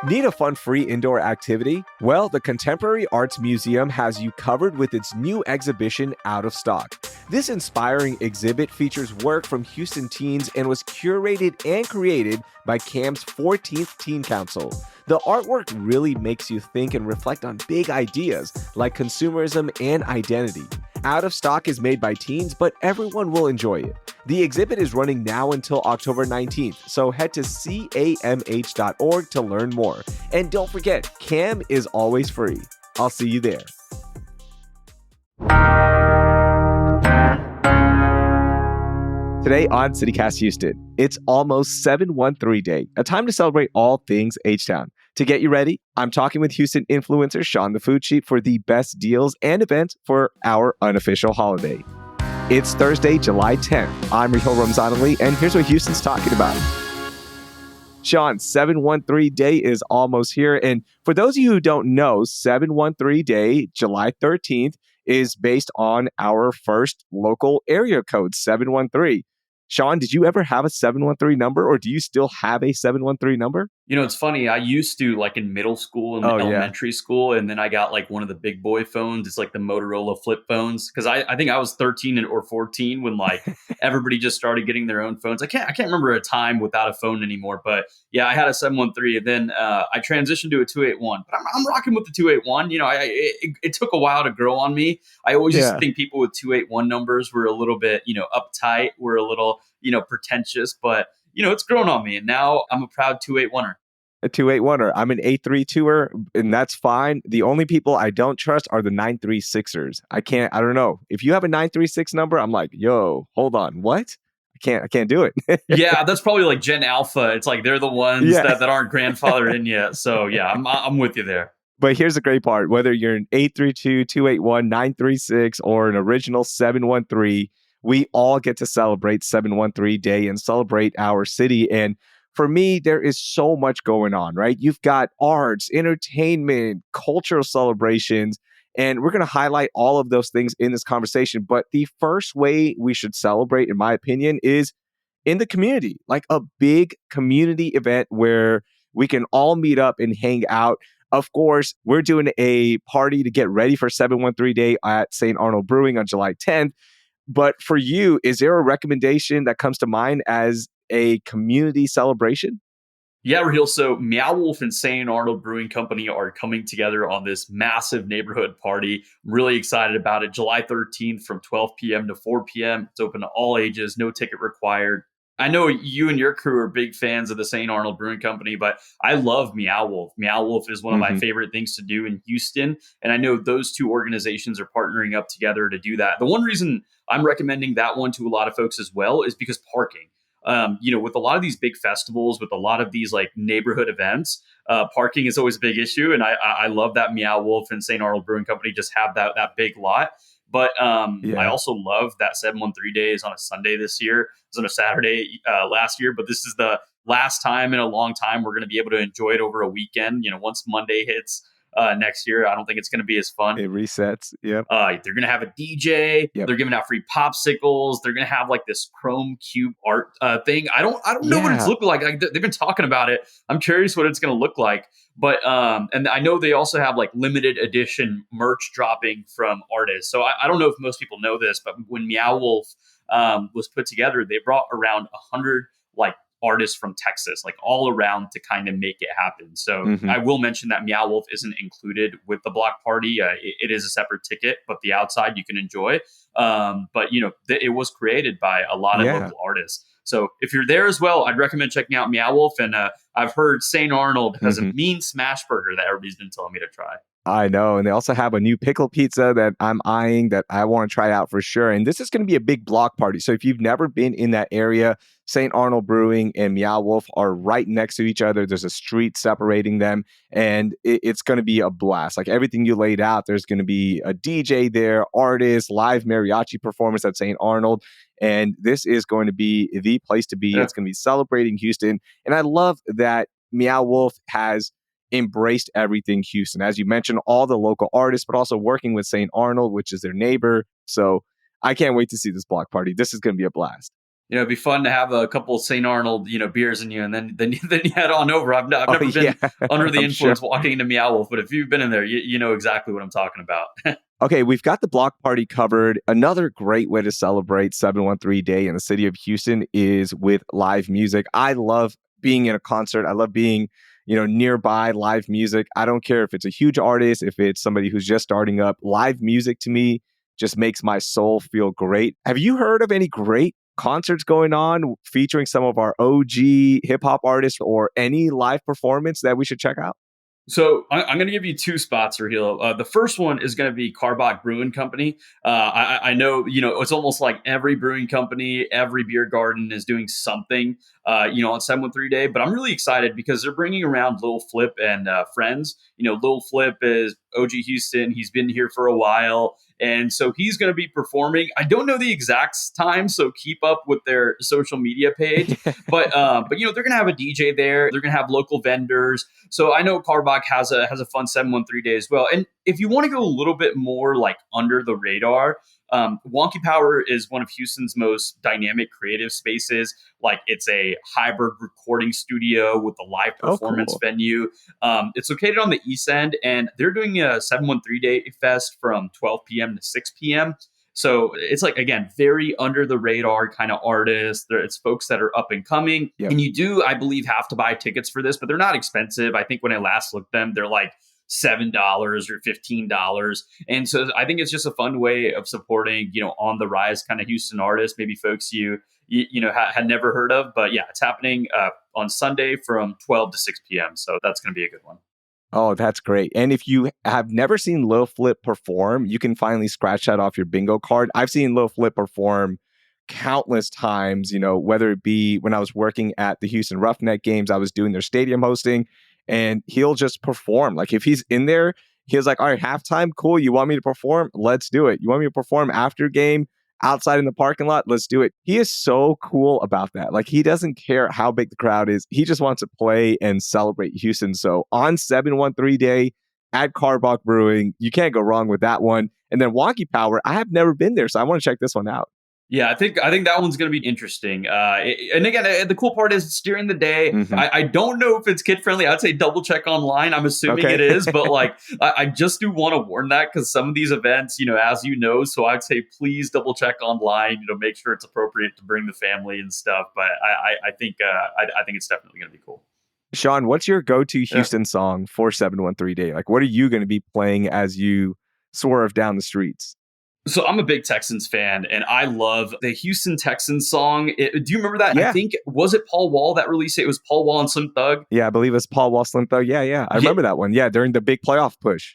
Need a fun free indoor activity? Well, the Contemporary Arts Museum has you covered with its new exhibition, Out of Stock. This inspiring exhibit features work from Houston teens and was curated and created by CAM's 14th Teen Council. The artwork really makes you think and reflect on big ideas like consumerism and identity. Out of Stock is made by teens, but everyone will enjoy it. The exhibit is running now until October 19th, so head to camh.org to learn more. And don't forget, CAM is always free. I'll see you there. Today on CityCast Houston, it's almost 713 Day, a time to celebrate all things H-Town. To get you ready, I'm talking with Houston influencer ShawnTheFoodSheep for the best deals and events for our unofficial holiday. It's Thursday, July 10th. I'm Rahil Ramzan-Ali, and here's what Houston's talking about. Shawn, 713 Day is almost here. And for those of you who don't know, 713 Day, July 13th, is based on our first local area code, 713. Shawn, did you ever have a 713 number, or do you still have a 713 number? You know, it's funny. I used to, like, in middle school and elementary school, and then I got like one of the big boy phones. It's like the Motorola flip phones, because I think I was 13 or 14 when like everybody just started getting their own phones. I can't remember a time without a phone anymore. But yeah, I had a 713, and then I transitioned to a 281. But I'm rocking with the 281. You know, it took a while to grow on me. I always used to think people with 281 numbers were a little bit, uptight, were a little, pretentious, but it's grown on me, and now I'm a proud 281er. A 281er. I'm an 832er, and that's fine. The only people I don't trust are the 936ers. I don't know. If you have a 936 number, I'm like, yo, hold on, what? I can't do it. Yeah, that's probably like Gen Alpha. It's like they're the ones that aren't grandfathered in yet. So yeah, I'm with you there. But here's the great part. Whether you're an 832, 281, 936, or an original 713, we all get to celebrate 713 Day and celebrate our city. And for me, there is so much going on, right? You've got arts, entertainment, cultural celebrations, and we're going to highlight all of those things in this conversation. But the first way we should celebrate, in my opinion, is in the community, like a big community event where we can all meet up and hang out. Of course, we're doing a party to get ready for 713 Day at St. Arnold Brewing on July 10th. But for you, is there a recommendation that comes to mind as a community celebration? Yeah, Raheel. So Meow Wolf and St. Arnold Brewing Company are coming together on this massive neighborhood party. I'm really excited about it. July 13th from 12 p.m. to 4 p.m. It's open to all ages, no ticket required. I know you and your crew are big fans of the St. Arnold Brewing Company, but I love Meow Wolf. Meow Wolf is one of my favorite things to do in Houston. And I know those two organizations are partnering up together to do that. The one reason I'm recommending that one to a lot of folks as well is because parking. With a lot of these big festivals, with a lot of these like neighborhood events, parking is always a big issue. And I love that Meow Wolf and St. Arnold Brewing Company just have that big lot. But I also love that 713 Day is on a Sunday this year. It was on a Saturday last year, but this is the last time in a long time we're going to be able to enjoy it over a weekend. Once Monday hits next year, I don't think it's going to be as fun. It resets. Yep. They're going to have a DJ. Yep. They're giving out free popsicles. They're going to have like this chrome cube art thing. I don't know what it's looking like. They've been talking about it. I'm curious what it's going to look like. But and I know they also have like limited edition merch dropping from artists. So I don't know if most people know this, but when Meow Wolf was put together, they brought around 100 like artists from Texas, like all around to kind of make it happen. So I will mention that Meow Wolf isn't included with the block party. It is a separate ticket, but the outside you can enjoy. But it was created by a lot of local artists. So if you're there as well, I'd recommend checking out Meow Wolf. And I've heard St. Arnold has a mean smash burger that everybody's been telling me to try. I know. And they also have a new pickle pizza that I'm eyeing that I want to try out for sure. And this is going to be a big block party. So if you've never been in that area, St. Arnold Brewing and Meow Wolf are right next to each other. There's a street separating them, and it's going to be a blast. Like everything you laid out, there's going to be a DJ there, artists, live mariachi performance at St. Arnold. And this is going to be the place to be. Yeah. It's going to be celebrating Houston. And I love that Meow Wolf has embraced everything Houston. As you mentioned, all the local artists, but also working with St. Arnold, which is their neighbor. So I can't wait to see this block party. This is going to be a blast. It'd be fun to have a couple of St. Arnold, beers in you, and then you head on over. I've Oh never yeah, been under the I'm sure. influence walking into Meow Wolf, but if you've been in there, you know exactly what I'm talking about. Okay, we've got the block party covered. Another great way to celebrate 713 Day in the city of Houston is with live music. I love being in a concert. I love being, nearby live music. I don't care if it's a huge artist, if it's somebody who's just starting up. Live music to me just makes my soul feel great. Have you heard of any great concerts going on featuring some of our OG hip hop artists or any live performance that we should check out? So I'm going to give you two spots, Raheel. The first one is going to be Carbach Brewing Company. I know, it's almost like every brewing company, every beer garden is doing something, on 713 Day. But I'm really excited because they're bringing around Lil Flip and friends. Lil Flip is OG Houston. He's been here for a while. And so he's going to be performing. I don't know the exact time, so keep up with their social media page. But they're going to have a DJ there. They're going to have local vendors. So I know Carbach has a fun 713 Day as well. And if you want to go a little bit more like under the radar, Wonky Power is one of Houston's most dynamic creative spaces. Like it's a hybrid recording studio with a live Oh, performance cool. venue. It's located on the east end, and they're doing a 713 Day Fest from 12 p.m. to 6 p.m. So it's like, again, very under the radar kind of artists. It's folks that are up and coming. Yep. And you do, I believe, have to buy tickets for this, but they're not expensive. I think when I last looked them, they're like $7 or $15. And so I think it's just a fun way of supporting, on the rise kind of Houston artists, maybe folks had never heard of. But yeah, it's happening on Sunday from 12 to 6 p.m. So that's going to be a good one. Oh, that's great. And if you have never seen Lil Flip perform, you can finally scratch that off your bingo card. I've seen Lil Flip perform countless times, whether it be when I was working at the Houston Roughneck games, I was doing their stadium hosting, and he'll just perform. Like if he's in there, he's like, all right, halftime, cool. You want me to perform? Let's do it. You want me to perform after game? Outside in the parking lot, let's do it. He is so cool about that. Like he doesn't care how big the crowd is. He just wants to play and celebrate Houston. So on 713 Day at Carbach Brewing, you can't go wrong with that one. And then Wonky Power, I have never been there, so I want to check this one out. Yeah, I think that one's going to be interesting. And again, the cool part is it's during the day. Hmm. I don't know if it's kid friendly. I'd say double check online. I'm assuming Okay. it is, but like I just do want to warn that because some of these events, as you know, so I'd say please double check online. Make sure it's appropriate to bring the family and stuff. But I think I think it's definitely going to be cool. Shawn, what's your go-to Yeah. Houston song for 713 Day? Like what are you going to be playing as you swerve down the streets? So I'm a big Texans fan, and I love the Houston Texans song. Do you remember that? I Yeah. think was it Paul Wall that released it? It was Paul Wall and Slim Thug. Yeah, I believe it's Paul Wall Slim Thug. Yeah. I Yeah, remember that one. Yeah, during the big playoff push.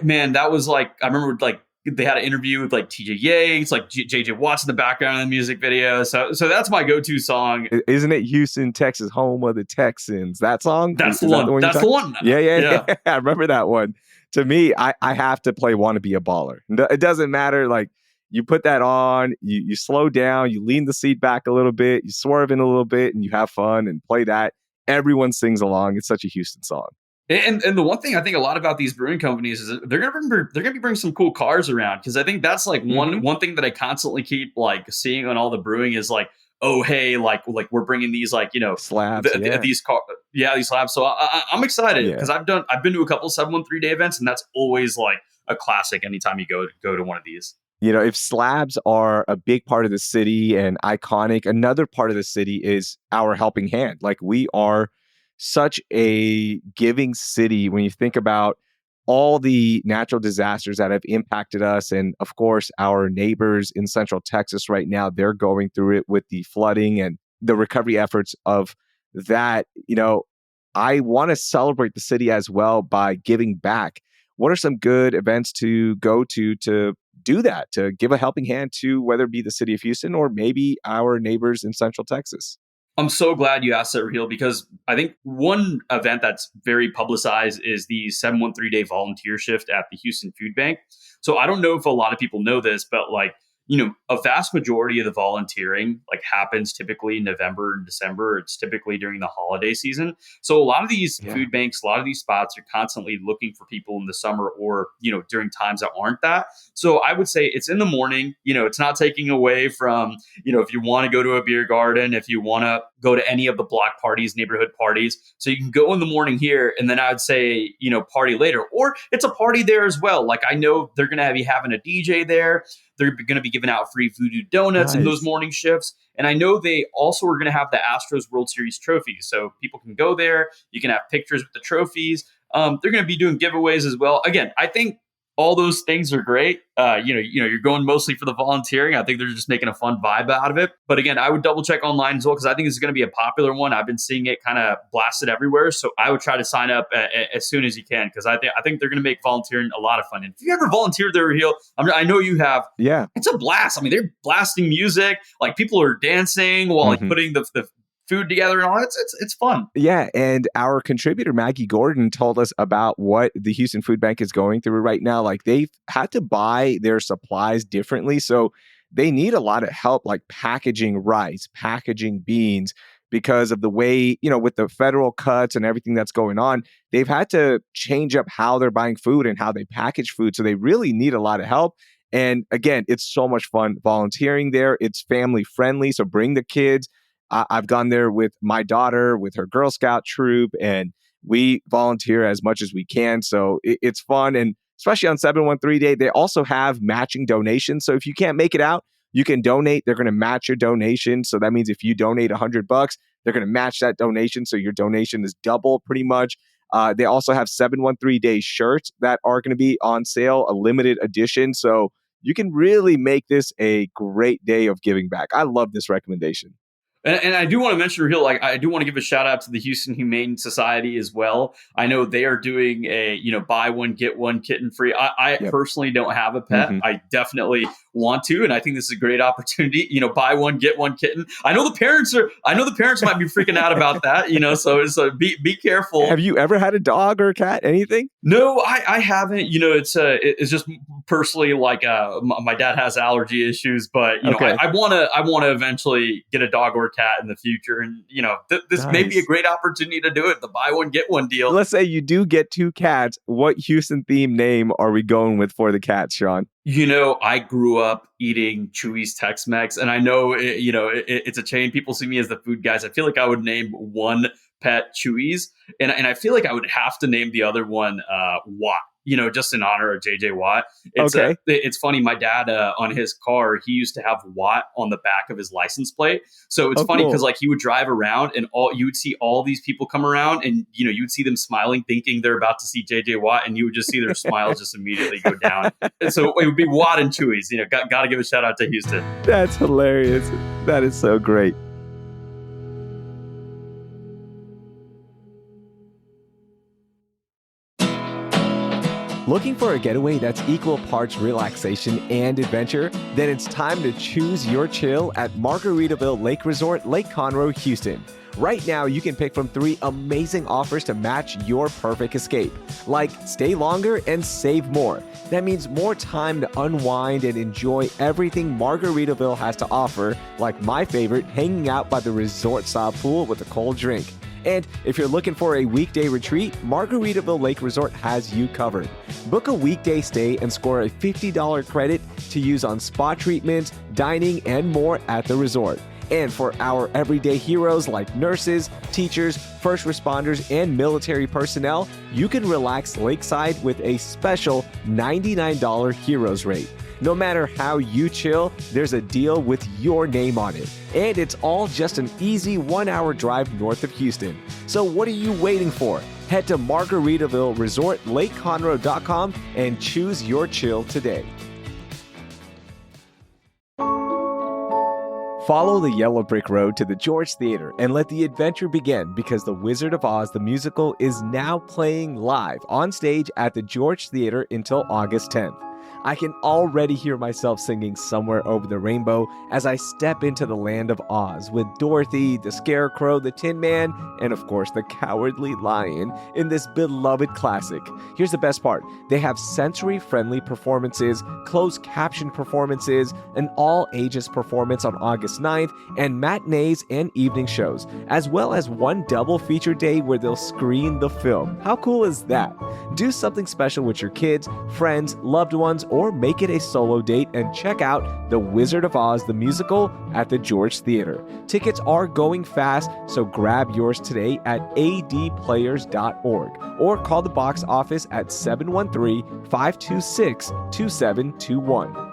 man, that was like I remember like they had an interview with like TJ Yates, like JJ Watts in the background of the music video. So that's my go-to song. Isn't it Houston, Texas, home of the Texans? That song? That's the Is that the one. one you're That's the talking? one. Yeah. Yeah. I remember that one. To me, I have to play Wanna Be a Baller. It doesn't matter. Like, you put that on, you slow down, you lean the seat back a little bit, you swerve in a little bit, and you have fun and play that. Everyone sings along. It's such a Houston song. And the one thing I think a lot about these brewing companies is that they're gonna be bringing some cool cars around because I think that's like Hmm. one thing that I constantly keep like seeing on all the brewing is like, oh hey, like we're bringing these like Slabs, yeah. these car these labs. So I'm excited Yeah. because I've been to a couple 713 Day events, and that's always like a classic anytime you go to one of these. If slabs are a big part of the city and iconic, another part of the city is our helping hand. Like we are such a giving city when you think about all the natural disasters that have impacted us. And of course, our neighbors in Central Texas right now, they're going through it with the flooding and the recovery efforts of that. I want to celebrate the city as well by giving back. What are some good events to go to do that, to give a helping hand to whether it be the city of Houston or maybe our neighbors in Central Texas? I'm so glad you asked that, Raheel, because I think one event that's very publicized is the 713 Day volunteer shift at the Houston Food Bank. So I don't know if a lot of people know this, but like, a vast majority of the volunteering like happens typically in November and December. It's typically during the holiday season. So a lot of these Yeah. food banks, a lot of these spots are constantly looking for people in the summer or, during times that aren't that. So I would say it's in the morning. It's not taking away from, if you want to go to a beer garden, if you want to go to any of the block parties, neighborhood parties. So you can go in the morning here, and then I would say, party later. Or it's a party there as well. Like I know they're going to be having a DJ there. They're going to be giving out free voodoo donuts in those Nice. morning shifts. And I know they also are going to have the Astros World Series trophies. So people can go there. You can have pictures with the trophies. They're going to be doing giveaways as well. Again, I think all those things are great. You're going mostly for the volunteering. I think they're just making a fun vibe out of it. But again, I would double check online as well because I think this is going to be a popular one. I've been seeing it kind of blasted everywhere, so I would try to sign up as soon as you can because I think they're going to make volunteering a lot of fun. And if you ever volunteered there, Raheel, I know you have. Yeah. It's a blast. I mean, they're blasting music, like people are dancing while like putting the food together and all. It's fun. Yeah, and our contributor Maggie Gordon told us about what the Houston Food Bank is going through right now. Like they've had to buy their supplies differently, so they need a lot of help, like packaging rice, packaging beans, because of the way, with the federal cuts and everything that's going on. They've had to change up how they're buying food and how they package food, so they really need a lot of help. And again, it's so much fun volunteering there. It's family friendly, so bring the kids. I've gone there with my daughter, with her Girl Scout troop, and we volunteer as much as we can. So it's fun. And especially on 713 Day, they also have matching donations. So if you can't make it out, you can donate. They're going to match your donation. So that means if you donate $100, they're going to match that donation. So your donation is double pretty much. They also have 713 Day shirts that are going to be on sale, a limited edition. So you can really make this a great day of giving back. I love this recommendation. And I do want to mention, Raheel, like I do want to give a shout out to the Houston Humane Society as well. I know they are doing a, buy one, get one kitten free. I Yep. personally don't have a pet. I definitely want to. And I think this is a great opportunity, buy one, get one kitten. I know the parents might be freaking out about that, so be careful. Have you ever had a dog or a cat, anything? No, I haven't. It's just personally like my dad has allergy issues, but Okay. I want to eventually get a dog or a cat in the future, and this may be a Nice. great opportunity to do it. The buy one get one deal. Let's say you do get two cats. What Houston themed name are we going with for the cats, Shawn? I grew up eating Chewy's Tex-Mex, and I know it's a chain. People see me as the food guys. I feel like I would name one pet Chewy's, and I feel like I would have to name the other one Watt. Just in honor of JJ Watt. Okay. It's funny. My dad on his car, he used to have Watt on the back of his license plate. So it's funny because cool. like he would drive around and you would see all these people come around, and you would see them smiling, thinking they're about to see JJ Watt, and you would just see their smiles just immediately go down. And so it would be Watt and Chewy's. Got to give a shout out to Houston. That's hilarious. That is so great. Looking for a getaway that's equal parts relaxation and adventure? Then it's time to choose your chill at Margaritaville Lake Resort, Lake Conroe, Houston. Right now, you can pick from 3 amazing offers to match your perfect escape, like stay longer and save more. That means more time to unwind and enjoy everything Margaritaville has to offer, like my favorite, hanging out by the resort-style pool with a cold drink. And if you're looking for a weekday retreat, Margaritaville Lake Resort has you covered. Book a weekday stay and score a $50 credit to use on spa treatments, dining, and more at the resort. And for our everyday heroes like nurses, teachers, first responders, and military personnel, you can relax lakeside with a special $99 heroes rate. No matter how you chill, there's a deal with your name on it. And it's all just an easy 1-hour drive north of Houston. So what are you waiting for? Head to Margaritaville Resort, LakeConroe.com and choose your chill today. Follow the yellow brick road to the George Theater and let the adventure begin, because The Wizard of Oz the musical is now playing live on stage at the George Theater until August 10th. I can already hear myself singing Somewhere Over the Rainbow as I step into the land of Oz with Dorothy, the Scarecrow, the Tin Man, and of course the Cowardly Lion in this beloved classic. Here's the best part. They have sensory-friendly performances, closed caption performances, an all-ages performance on August 9th, and matinees and evening shows, as well as one double feature day where they'll screen the film. How cool is that? Do something special with your kids, friends, loved ones, or make it a solo date and check out The Wizard of Oz the musical at the George Theater. Tickets are going fast, so grab yours today at adplayers.org or call the box office at 713-526-2721.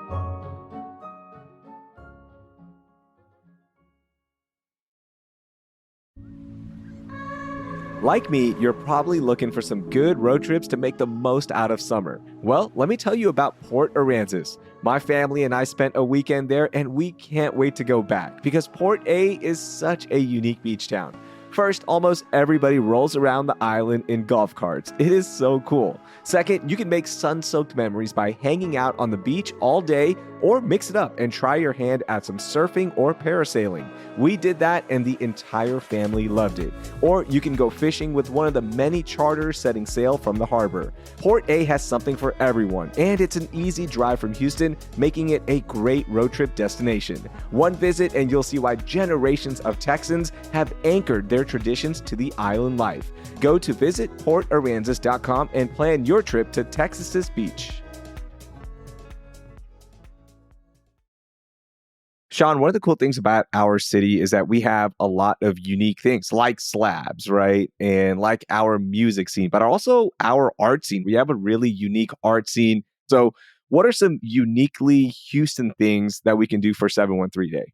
Like me, you're probably looking for some good road trips to make the most out of summer. Well, let me tell you about Port Aransas. My family and I spent a weekend there, and we can't wait to go back because Port A is such a unique beach town. First, almost everybody rolls around the island in golf carts. It is so cool. Second, you can make sun-soaked memories by hanging out on the beach all day or mix it up and try your hand at some surfing or parasailing. We did that and the entire family loved it. Or you can go fishing with one of the many charters setting sail from the harbor. Port A has something for everyone, and it's an easy drive from Houston, making it a great road trip destination. One visit and you'll see why generations of Texans have anchored their traditions to the island life. Go to visitportaransas.com and plan your trip to Texas's beach. Shawn, one of the cool things about our city is that we have a lot of unique things like slabs, right? And like our music scene, but also our art scene. We have a really unique art scene. So, what are some uniquely Houston things that we can do for 713 Day?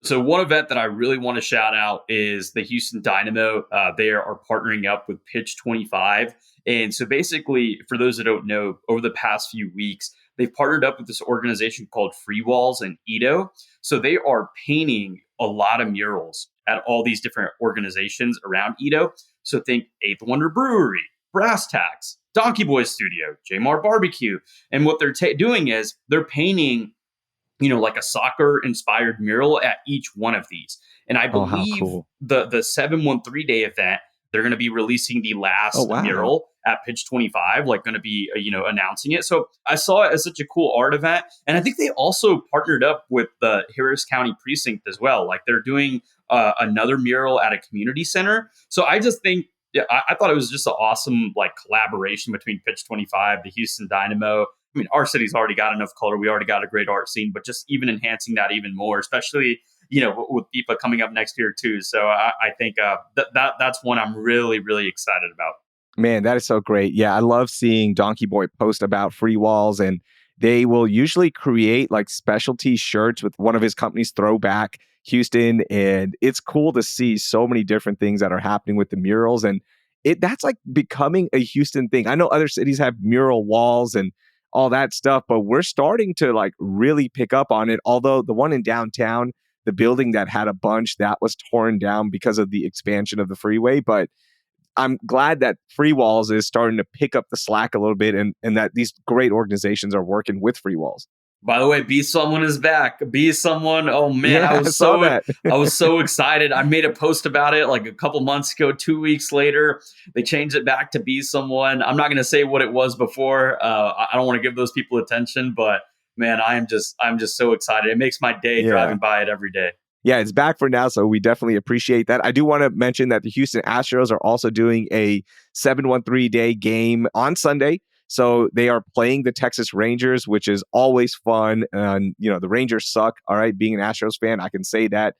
So one event that I really want to shout out is the Houston Dynamo. They are partnering up with Pitch 25. And so basically, for those that don't know, over the past few weeks, they've partnered up with this organization called Free Walls in Edo. So they are painting a lot of murals at all these different organizations around Edo. So think Eighth Wonder Brewery, Brass Tacks, Donkey Boy Studio, Jmar Barbecue. And what they're doing is they're painting like a soccer inspired mural at each one of these. And I Oh, how believe cool. the 713 day event, they're going to be releasing the Oh, last wow. mural at Pitch 25, like going to be, announcing it. So I saw it as such a cool art event. And I think they also partnered up with the Harris County Precinct as well. Like they're doing another mural at a community center. So I just think, yeah, I thought it was just an awesome like collaboration between Pitch 25, the Houston Dynamo. I mean, our city's already got enough color. We already got a great art scene, but just even enhancing that even more, especially with FIFA coming up next year too. So I think that's one I'm really really excited about. Man, that is so great. Yeah, I love seeing Donkey Boy post about free walls, and they will usually create like specialty shirts with one of his companies, Throwback Houston. And it's cool to see so many different things that are happening with the murals. And that's like becoming a Houston thing. I know other cities have mural walls and all that stuff, but we're starting to like really pick up on it. Although the one in downtown, the building that had a bunch that was torn down because of the expansion of the freeway. But I'm glad that Free Walls is starting to pick up the slack a little bit and that these great organizations are working with Free Walls. By the way, Be Someone is back. Be Someone. Oh man, Yeah, I saw that. I was so excited. I made a post about it like a couple months ago. 2 weeks later, they changed it back to Be Someone. I'm not going to say what it was before. I don't want to give those people attention, but man, I'm just so excited. It makes my day Yeah. driving by it every day. Yeah, it's back for now, so we definitely appreciate that. I do want to mention that the Houston Astros are also doing a 713 day game on Sunday. So they are playing the Texas Rangers, which is always fun. And, the Rangers suck. All right, being an Astros fan, I can say that.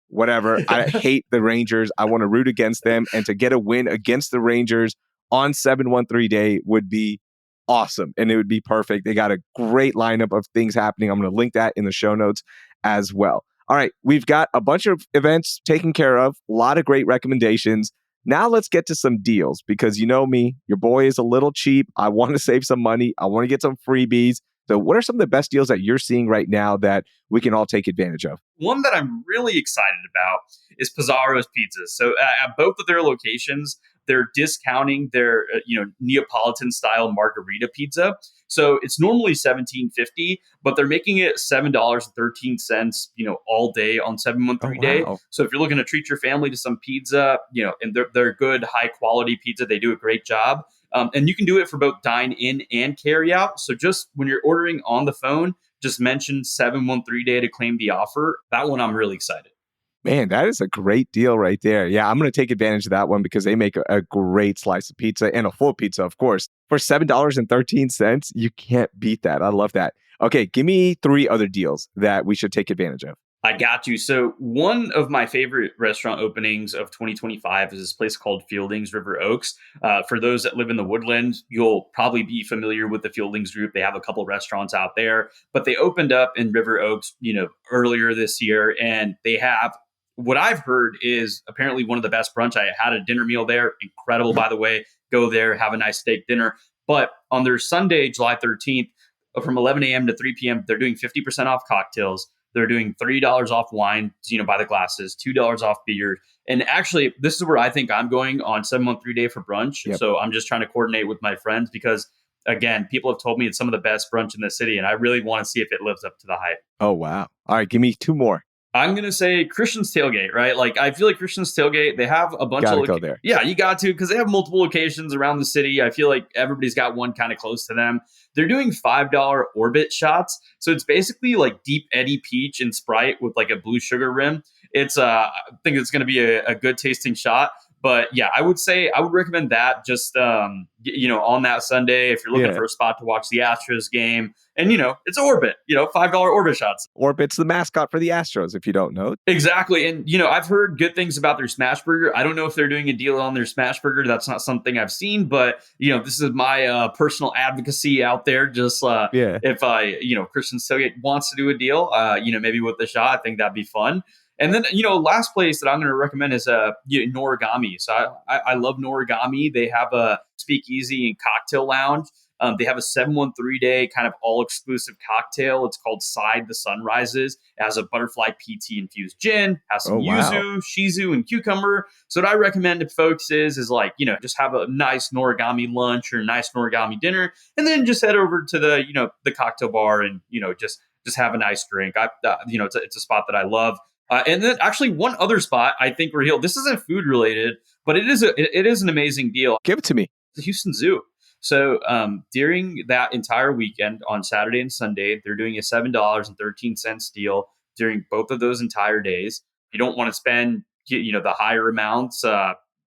Whatever. I hate the Rangers. I want to root against them. And to get a win against the Rangers on 713 day would be awesome. And it would be perfect. They got a great lineup of things happening. I'm going to link that in the show notes as well. All right, we've got a bunch of events taken care of, a lot of great recommendations. Now let's get to some deals because you know me, your boy is a little cheap. I want to save some money. I want to get some freebies. So what are some of the best deals that you're seeing right now that we can all take advantage of? One that I'm really excited about is Pizarro's Pizzas. So at both of their locations, they're discounting their Neapolitan style margarita pizza. So it's normally $17.50, but they're making it $7.13, all day on Oh, 713 day. wow. So if you're looking to treat your family to some pizza, and they're good, high quality pizza, they do a great job. And you can do it for both dine in and carry out. So just when you're ordering on the phone, just mention 713 day to claim the offer. That one, I'm really excited. Man, that is a great deal right there. Yeah, I'm going to take advantage of that one because they make a great slice of pizza and a full pizza, of course. For $7.13, you can't beat that. I love that. Okay, give me three other deals that we should take advantage of. I got you. So one of my favorite restaurant openings of 2025 is this place called Fieldings River Oaks. For those that live in the Woodlands, you'll probably be familiar with the Fieldings group. They have a couple restaurants out there, but they opened up in River Oaks, earlier this year, and they have what I've heard is apparently one of the best brunch. I had a dinner meal there. Incredible, by the way. Go there, have a nice steak dinner. But on their Sunday, July 13th, from 11 a.m. to 3 p.m., they're doing 50% off cocktails. They're doing $3 off wine, by the glasses, $2 off beer. And actually, this is where I think I'm going on 713 day for brunch. Yep. So I'm just trying to coordinate with my friends because, again, people have told me it's some of the best brunch in the city. And I really want to see if it lives up to the hype. Oh, wow. All right, give me two more. I'm going to say Christian's Tailgate, right? Like, I feel like Christian's Tailgate, they have a bunch Gotta of... go there. Yeah, you got to, because they have multiple locations around the city. I feel like everybody's got one kind of close to them. They're doing $5 Orbit shots. So it's basically like Deep Eddy Peach and Sprite with like a blue sugar rim. I think it's going to be a good tasting shot. But yeah, I would recommend that just, on that Sunday, if you're looking for a spot to watch the Astros game. And, it's Orbit, $5 Orbit shots. Orbit's the mascot for the Astros, if you don't know. Exactly. And, I've heard good things about their smash burger. I don't know if they're doing a deal on their smash burger. That's not something I've seen. But, this is my personal advocacy out there. Just if Christian Tailgate wants to do a deal, maybe with the shot, I think that'd be fun. And then, last place that I'm going to recommend is Noragami. So I love Noragami. They have a speakeasy and cocktail lounge. They have a 713 day kind of all exclusive cocktail. It's called Side the Sunrises. It has a butterfly PT infused gin, has some yuzu, shizu, and cucumber. So what I recommend to folks is like, just have a nice Noragami lunch or a nice Noragami dinner, and then just head over to the cocktail bar and, just have a nice drink. It's a spot that I love. And then actually one other spot I think this isn't food related, but it is an amazing deal. Give it to me. The Houston Zoo. So during that entire weekend on Saturday and Sunday, they're doing a $7.13 deal during both of those entire days. If you don't want to spend the higher amounts,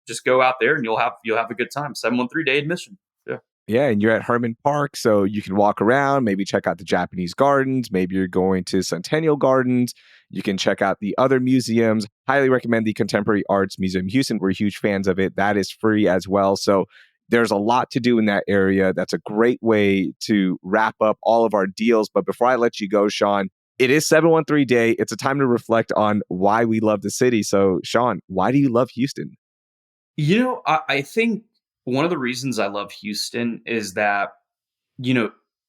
just go out there and you'll have a good time. 713 day admission. Yeah. Yeah, and you're at Herman Park, so you can walk around, maybe check out the Japanese gardens. Maybe you're going to Centennial Gardens. You can check out the other museums. Highly recommend the Contemporary Arts Museum Houston. We're huge fans of it. That is free as well. So there's a lot to do in that area. That's a great way to wrap up all of our deals. But before I let you go, Shawn, it is 713 day. It's a time to reflect on why we love the city. So, Shawn, why do you love Houston? I think one of the reasons I love Houston is that,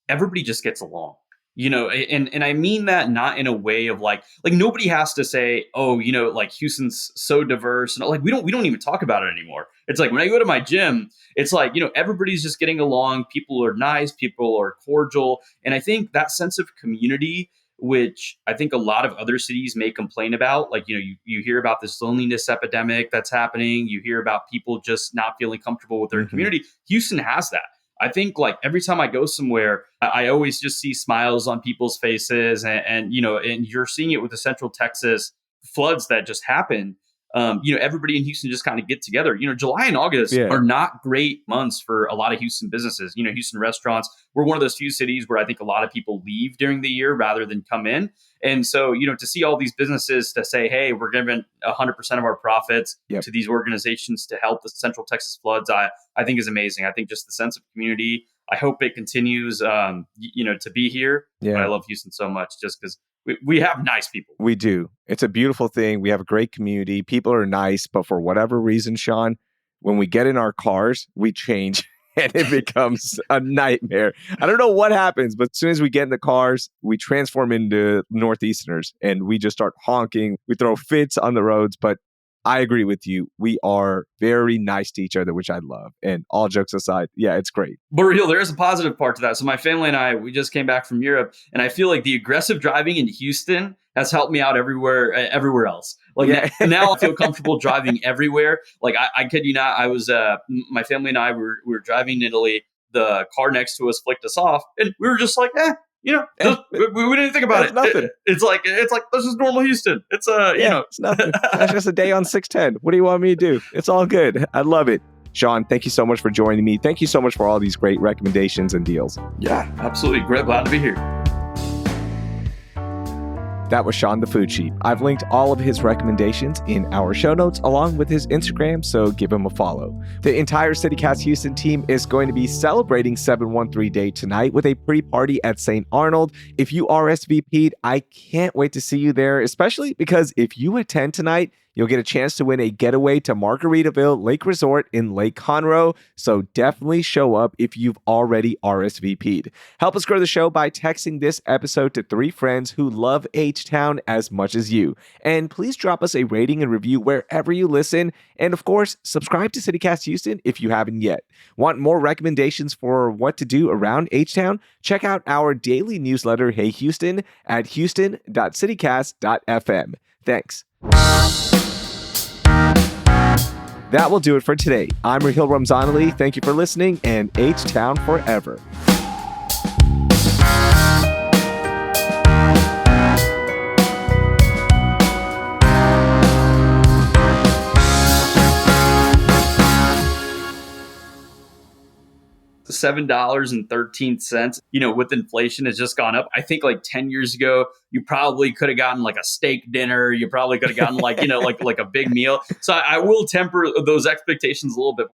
everybody just gets along. And I mean that not in a way of like nobody has to say, oh, like Houston's so diverse, and like we don't even talk about it anymore. It's like when I go to my gym, it's like, everybody's just getting along. People are nice, people are cordial. And I think that sense of community, which I think a lot of other cities may complain about, like, you hear about this loneliness epidemic that's happening. You hear about people just not feeling comfortable with their community. Houston has that. I think like every time I go somewhere, I always just see smiles on people's faces, and you're seeing it with the Central Texas floods that just happened. Everybody in Houston just kind of get together. July and August are not great months for a lot of Houston businesses. Houston restaurants, we're one of those few cities where I think a lot of people leave during the year rather than come in. And so, to see all these businesses to say, hey, we're giving 100% of our profits to these organizations to help the Central Texas floods, I think is amazing. I think just the sense of community, I hope it continues, to be here. Yeah. But I love Houston so much just because we have nice people. We do. It's a beautiful thing. We have a great community. People are nice, but for whatever reason, Shawn, when we get in our cars, we change and it becomes a nightmare. I don't know what happens, but as soon as we get in the cars, we transform into Northeasterners and we just start honking. We throw fits on the roads, but I agree with you. We are very nice to each other, which I love. And all jokes aside, yeah, it's great. But real, there is a positive part to that. So my family and I, we just came back from Europe, and I feel like the aggressive driving in Houston has helped me out everywhere else. Like Yeah. now, I feel comfortable driving everywhere. Like I kid you not, I was my family and I we were driving in Italy. The car next to us flicked us off, and we were just like, we didn't think about That's it. nothing. It's like this is normal Houston. It's it's nothing. That's just a day on 610. What do you want me to do? It's all good. I love it. Shawn, thank you so much for joining me. Thank you so much for all these great recommendations and deals. Yeah, absolutely. Great. Glad to be here. That was Shawn the Food Sheep. I've linked all of his recommendations in our show notes along with his Instagram, so give him a follow. The entire CityCast Houston team is going to be celebrating 713 Day tonight with a pre-party at St. Arnold. If you RSVP'd, I can't wait to see you there, especially because if you attend tonight, you'll get a chance to win a getaway to Margaritaville Lake Resort in Lake Conroe, so definitely show up if you've already RSVP'd. Help us grow the show by texting this episode to 3 friends who love H-Town as much as you. And please drop us a rating and review wherever you listen. And of course, subscribe to CityCast Houston if you haven't yet. Want more recommendations for what to do around H-Town? Check out our daily newsletter, Hey Houston, at houston.citycast.fm. Thanks. That will do it for today. I'm Rahil Ramzanali. Thank you for listening, and H-Town forever. $7.13. With inflation, it's just gone up. I think like 10 years ago, you probably could have gotten like a steak dinner. You probably could have gotten like a big meal. So I will temper those expectations a little bit.